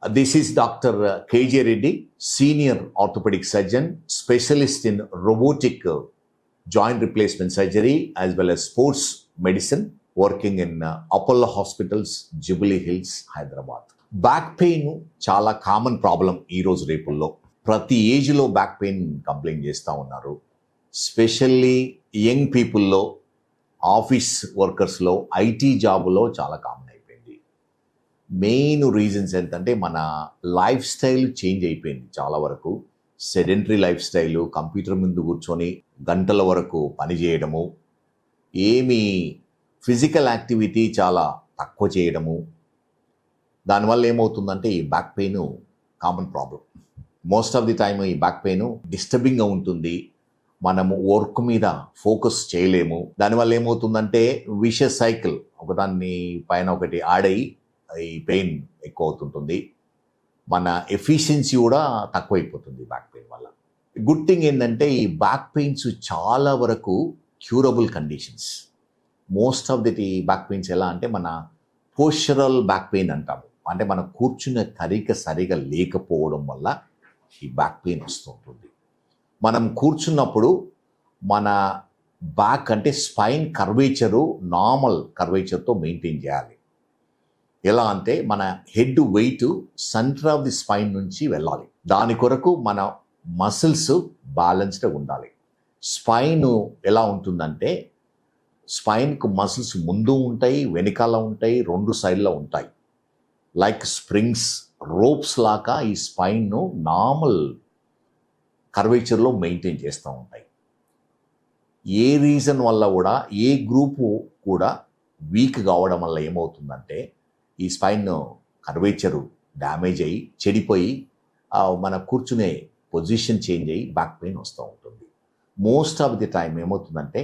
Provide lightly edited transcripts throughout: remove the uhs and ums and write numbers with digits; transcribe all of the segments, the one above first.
This is Dr. KJ Reddy, Senior Orthopedic Surgeon, Specialist in Robotic Joint Replacement Surgery as well as Sports Medicine, working in Apollo Hospitals, Jubilee Hills, Hyderabad. Back pain చాలా common problem ఈరోజు రేపుల్లో. ప్రతి ఏజ్లో back pain complaint చేస్తూ ఉన్నారు. Specially young పీపుల్లో, office వర్కర్స్లో, IT జాబులో చాలా common అయిపోయింది. Main reasons ఏంటంటే మన లైఫ్ స్టైల్ చేంజ్ అయిపోయింది చాలా వరకు. సెడెంటరీ లైఫ్ స్టైలు, కంప్యూటర్ ముందు కూర్చొని గంటల వరకు పని చేయడము, ఏమి ఫిజికల్ యాక్టివిటీ చాలా తక్కువ చేయడము, దానివల్ల ఏమవుతుందంటే ఈ back pain common problem. Most of the time ఈ బ్యాక్ పెయిన్ డిస్టర్బింగ్గా ఉంటుంది. మనము వర్క్ మీద ఫోకస్ చేయలేము. దానివల్ల ఏమవుతుందంటే విషస్ సైకిల్, ఒకదాన్ని పైన ఒకటి ఆడయి ఈ పెయిన్ ఎక్కువ అవుతుంటుంది. మన ఎఫిషియన్సీ కూడా తక్కువైపోతుంది బ్యాక్ పెయిన్ వల్ల. గుడ్ థింగ్ ఏంటంటే ఈ బ్యాక్ పెయిన్స్ చాలా వరకు curable conditions. Most of the back pains ఎలా అంటే మన పోస్చరల్ బ్యాక్ పెయిన్ అంటాము. అంటే మనం కూర్చునే తరిక సరిగా లేకపోవడం వల్ల ఈ బ్యాక్ పెయిన్ వస్తుంటుంది. మనం కూర్చున్నప్పుడు మన బ్యాక్ అంటే స్పైన్ కర్వేచరు నార్మల్ కర్వేచర్తో మెయింటైన్ చేయాలి. ఎలా అంటే మన head weight centre of the spine నుంచి వెళ్ళాలి. దాని కొరకు మన మసిల్స్ బ్యాలెన్స్డ్గా ఉండాలి. స్పైన్ ఎలా ఉంటుందంటే స్పైన్కు మసిల్స్ ముందు ఉంటాయి, వెనకాల ఉంటాయి, రెండు సైడ్లో ఉంటాయి. లైక్ స్ప్రింగ్స్, రోప్స్ లాగా ఈ స్పైన్ను నార్మల్ కర్వేచర్లో మెయింటైన్ చేస్తూ ఉంటాయి. ఏ రీజన్ వల్ల కూడా, ఏ గ్రూపు కూడా వీక్ కావడం వల్ల ఏమవుతుందంటే ఈ స్పైన్ కర్వేచరు డ్యామేజ్ అయ్యి చెడిపోయి మన కూర్చునే పొజిషన్ చేంజ్ అయ్యి బ్యాక్ పెయిన్ వస్తూ ఉంటుంది. మోస్ట్ ఆఫ్ ది టైం ఏమవుతుందంటే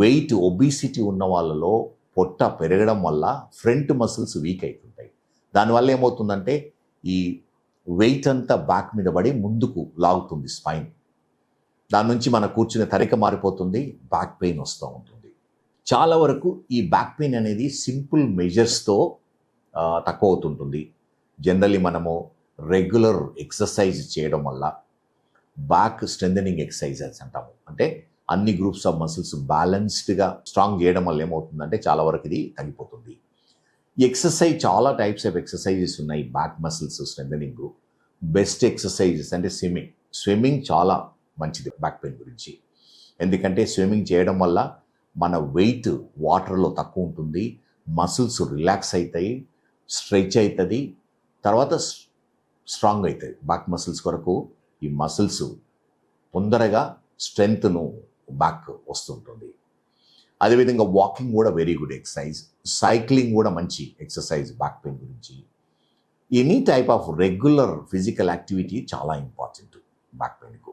వెయిట్ ఒబిసిటీ ఉన్న వాళ్ళలో పొట్ట పెరగడం వల్ల ఫ్రంట్ మసిల్స్ వీక్ అవుతుంటాయి. దానివల్ల ఏమవుతుందంటే ఈ వెయిట్ అంతా బ్యాక్ మీద పడి ముందుకు లాగుతుంది స్పైన్. దాని నుంచి మన కూర్చునే తరిక మారిపోతుంది, బ్యాక్ పెయిన్ వస్తూ ఉంటుంది. చాలా వరకు ఈ బ్యాక్ పెయిన్ అనేది సింపుల్ మెజర్స్తో తక్కువ అవుతుంటుంది. జనరల్లీ మనము రెగ్యులర్ ఎక్సర్సైజ్ చేయడం వల్ల, బ్యాక్ స్ట్రెంథనింగ్ ఎక్సర్సైజెస్ అంటాము, అంటే అన్ని గ్రూప్స్ ఆఫ్ మసిల్స్ బ్యాలెన్స్డ్గా స్ట్రాంగ్ చేయడం వల్ల ఏమవుతుందంటే చాలా వరకు ఇది తగ్గిపోతుంది. ఈ ఎక్సర్సైజ్ చాలా టైప్స్ ఆఫ్ ఎక్సర్సైజెస్ ఉన్నాయి back muscles strengthening. Best exercises అంటే స్విమ్మింగ్ చాలా మంచిది బ్యాక్ పెయిన్ గురించి. ఎందుకంటే స్విమ్మింగ్ చేయడం వల్ల మన వెయిట్ వాటర్లో తక్కువ ఉంటుంది, మసిల్స్ రిలాక్స్ అవుతాయి, స్ట్రెచ్ అవుతుంది, తర్వాత స్ట్రాంగ్ అవుతుంది. బ్యాక్ మసిల్స్ కొరకు ఈ మసిల్స్ తొందరగా స్ట్రెంగ్త్ను బ్యాక్ వస్తుంటుంది. అదేవిధంగా వాకింగ్ కూడా వెరీ గుడ్ ఎక్సర్సైజ్. సైక్లింగ్ కూడా మంచి ఎక్సర్సైజ్ బ్యాక్ పెయిన్ గురించి. Any type of regular physical activity చాలా ఇంపార్టెంట్ బ్యాక్ పెయిన్కు.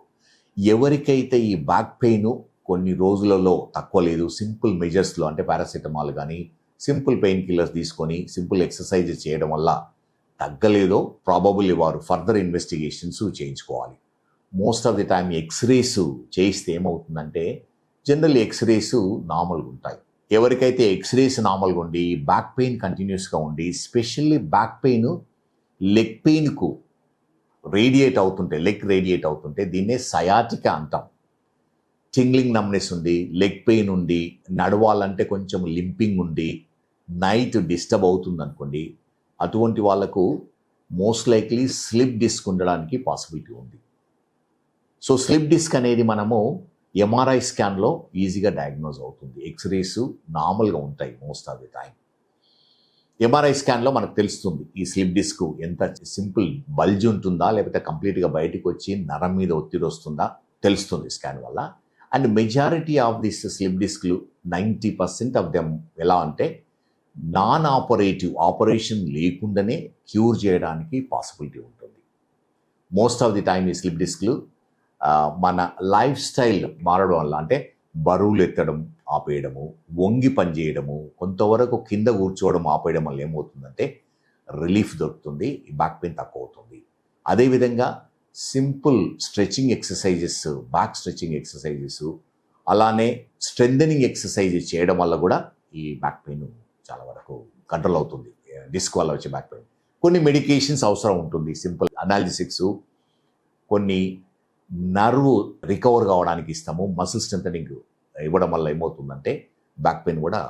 ఎవరికైతే ఈ బ్యాక్ పెయిన్ కొన్ని రోజులలో తక్కువ లేదు, సింపుల్ మెజర్స్లో అంటే పారాసిటమాల్ కానీ సింపుల్ పెయిన్ కిల్లర్స్ తీసుకొని సింపుల్ ఎక్సర్సైజెస్ చేయడం వల్ల తగ్గలేదో ప్రాబబుల్లీ వారు ఫర్దర్ ఇన్వెస్టిగేషన్స్ చేయించుకోవాలి. Most of the time x-rays చేయిస్తే ఏమవుతుందంటే జనరల్ ఎక్స్రేస్ నార్మల్గా ఉంటాయి. ఎవరికైతే ఎక్స్రేస్ నార్మల్గా ఉండి బ్యాక్ పెయిన్ కంటిన్యూస్గా ఉండి, స్పెషల్లీ బ్యాక్ పెయిన్ లెగ్ పెయిన్కు రేడియేట్ అవుతుంటే దీన్నే సయాటికా అంటాం. టింగ్లింగ్ నమ్నెస్ ఉండి, లెగ్ పెయిన్ ఉండి, నడవాలంటే కొంచెం లింపింగ్ ఉండి, నైట్ డిస్టర్బ్ అవుతుంది అనుకోండి, అటువంటి వాళ్ళకు మోస్ట్ లైక్లీ స్లిప్ డిస్క్ ఉండడానికి పాసిబిలిటీ ఉంది. సో స్లిప్ డిస్క్ అనేది మనము ఎంఆర్ఐ స్కాన్లో ఈజీగా డయాగ్నోజ్ అవుతుంది. ఎక్స్రేస్ నార్మల్గా ఉంటాయి most of the time. MRI స్కాన్లో మనకు తెలుస్తుంది ఈ స్లిప్ డిస్క్ ఎంత సింపుల్ బల్జ్ ఉంటుందా లేకపోతే కంప్లీట్గా బయటకు వచ్చి నరం మీద ఒత్తిడి వస్తుందా తెలుస్తుంది స్కాన్ వల్ల. And majority of this slip డిస్క్లు 90% ఆఫ్ దెమ్ ఎలా అంటే నాన్ ఆపరేషన్ లేకుండానే క్యూర్ చేయడానికి పాసిబిలిటీ ఉంటుంది. మోస్ట్ ఆఫ్ ది టైమ్ ఈ స్లిప్ డిస్క్లు మన లైఫ్ స్టైల్ మారడం వల్ల, అంటే బరువులు ఎత్తడం ఆపేయడము, వంగి పని చేయడము, కొంతవరకు కింద కూర్చోవడం ఆపేయడం వల్ల ఏమవుతుందంటే రిలీఫ్ దొరుకుతుంది, ఈ బ్యాక్ పెయిన్ తక్కువ అవుతుంది. అదేవిధంగా simple stretching exercises, back stretching exercises, అలానే స్ట్రెంథనింగ్ ఎక్సర్సైజెస్ చేయడం వల్ల కూడా ఈ బ్యాక్ పెయిన్ చాలా వరకు కంట్రోల్ అవుతుంది. డిస్క్ వల్ల వచ్చే బ్యాక్ పెయిన్. కొన్ని మెడికేషన్స్ అవసరం ఉంటుంది, సింపుల్ అనాలిసిక్స్, కొన్ని నర్వ్ రికవర్ కావడానికి ఇస్తాము, మసిల్ స్ట్రెంథనింగ్ ఇవ్వడం వల్ల ఏమవుతుందంటే బ్యాక్ పెయిన్ కూడా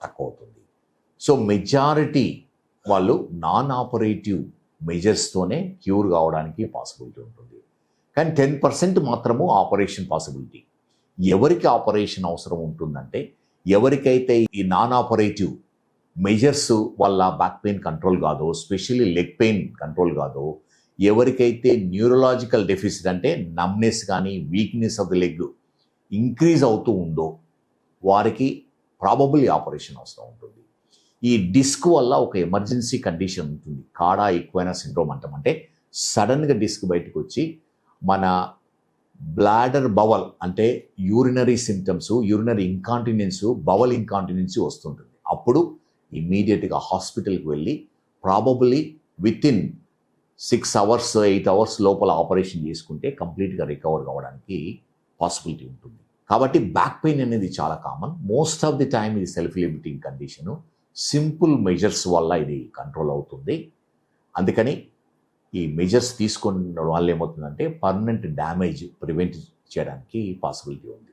తక్కువ అవుతుంది. సో మెజారిటీ వాళ్ళు నాన్ ఆపరేటివ్ మెజర్స్తోనే క్యూర్ కావడానికి పాసిబిలిటీ ఉంటుంది. కానీ 10% మాత్రము ఆపరేషన్ పాసిబిలిటీ. ఎవరికి ఆపరేషన్ అవసరం ఉంటుందంటే ఎవరికైతే ఈ నాన్ ఆపరేటివ్ మెజర్స్ వల్ల బ్యాక్ పెయిన్ కంట్రోల్ కాదో, స్పెషల్లీ లెగ్ పెయిన్ కంట్రోల్ కాదో, ఎవరికైతే న్యూరలాజికల్ డెఫిసిట్ అంటే నమ్నెస్ కానీ weakness of the leg increase అవుతూ ఉందో వారికి ప్రాబబుల్లీ ఆపరేషన్ అవసరం ఉంటుంది. ఈ డిస్క్ వల్ల ఒక ఎమర్జెన్సీ కండిషన్ ఉంటుంది, కాడా ఈక్వైనా సిండ్రోమ్ అంటాం. అంటే సడన్గా డిస్క్ బయటకు వచ్చి మన బ్లాడర్ బవల్ అంటే యూరినరీ సిమ్టమ్స్, యూరినరీ ఇంకాంటినెన్స్, బవల్ ఇంకాంటినెన్స్ వస్తుంటుంది. అప్పుడు ఇమ్మీడియట్గా హాస్పిటల్కి వెళ్ళి ప్రాబబుల్లీ వితిన్ 6 hours 8 hours లోపల ఆపరేషన్ చేసుకుంటే కంప్లీట్గా రికవర్ కావడానికి పాసిబిలిటీ ఉంటుంది. కాబట్టి బ్యాక్ పెయిన్ అనేది చాలా common. Most of the time ఇది self limiting condition. Simple measures వల్ల ఇది కంట్రోల్ అవుతుంది. అందుకని ఈ మెజర్స్ తీసుకున్న వల్ల ఏమవుతుందంటే పర్మనెంట్ డ్యామేజ్ ప్రివెంట్ చేయడానికి పాసిబిలిటీ ఉంది.